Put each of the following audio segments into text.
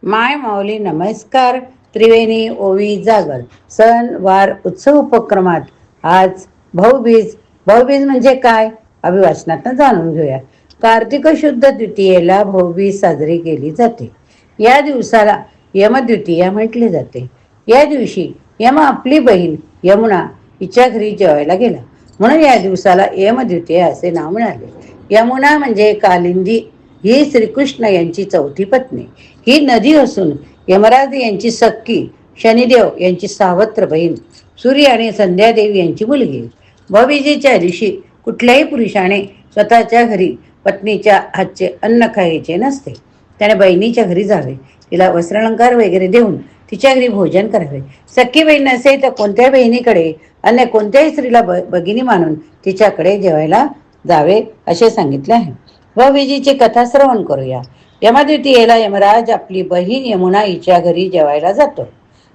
माय माऊली नमस्कार. त्रिवेणी ओवी जागर सण वार उत्सव उपक्रमात आज भाऊबीज. भाऊबीज म्हणजे काय? अभिवाचनातून जाणून घेऊया. कार्तिक शुद्ध द्वितीयेला भाऊबीज साजरी केली जाते. या दिवसाला यमद्वितीया म्हटले जाते. या दिवशी यम आपली बहीण यमुना हिच्या घरी जेवायला गेला, म्हणून या दिवसाला यमद्वितीया असे नाव मिळाले. यमुना म्हणजे कालिंदी ही श्रीकृष्ण यांची चौथी पत्नी. ही नदी असून यमराज यांची सख्खी, शनिदेव यांची सावत्र बहीण, सूर्य आणि संध्यादेवी यांची मुलगी. भाऊबीजेच्या दिवशी कुठल्याही पुरुषाने स्वतःच्या घरी पत्नीच्या हातचे अन्न खायचे नसते. त्याने बहिणीच्या घरी जावे, तिला वस्त्रालंकार वगैरे देऊन तिच्या घरी भोजन करावे. सख्खी बहीण नसेल तर कोणत्याही बहिणीकडे अन्य कोणत्याही स्त्रीला भगिनी मानून तिच्याकडे जेवायला जावे असे सांगितले आहे. भाऊबीजेची कथा श्रवण करूया. यमद्वितीयेला यमराज आपली बहीण यमुना हिच्या घरी जेवायला जातो.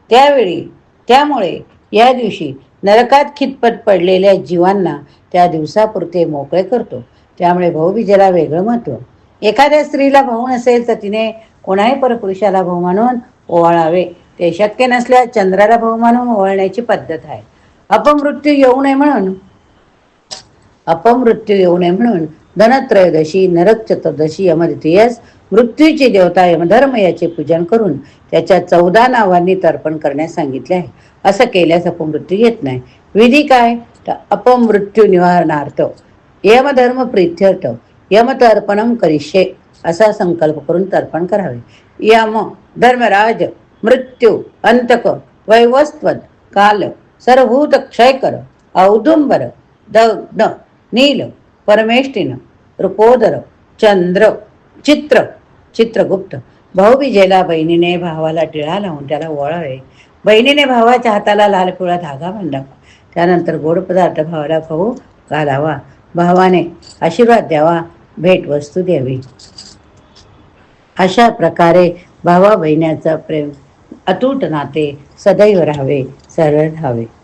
त्यामुळे या दिवशी नरकात खितपत पडलेल्या जीवांना त्या दिवसापुरते मोकळे करतो. त्यामुळे भाऊबीजेला वेगळं महत्त्व. एखाद्या स्त्रीला भाऊ नसेल तर तिने कोणाही परपुरुषाला भाऊ मानून ओवाळावे. ते शक्य नसल्यास चंद्राला भाऊ मानून ओवाळण्याची पद्धत आहे. अपमृत्यू येऊ नये म्हणून धनत्रयोदशी, नरक चतुर्दशी, यमद्वितीयेस मृत्यूची देवता यमधर्म याचे पूजन करून त्याच्या 14 नावांनी तर्पण करण्यास सांगितले आहे. असं केल्यास अपमृत्यू येत नाही. विधी काय? तर अपमृत्यू निवारणार्थ यमधर्म प्रीत्यर्थ यमतर्पणम करिष्ये असा संकल्प करून तर्पण करावे. यम, धर्मराज, मृत्यू, अंतक, वैवस्वत, काल, सरभूत क्षयकर, औदुंबर, दग्न, नील, परमेष्टिन, रुपोदर, चंद्र, चित्रगुप्त. भाऊबीजेला बहिणीने भावाला टिळा लावून त्याला ओवाळावे. बहिणीने भावाच्या हाताला लाल पिवळा धागा बांधावा. त्यानंतर गोड पदार्थ भावाला खाऊ घालावा. भावाने आशीर्वाद द्यावा, भेटवस्तू द्यावी. अशा प्रकारे भावा बहिण्याचं प्रेम अतूट नाते सदैव राहावे, सरळ राहावे.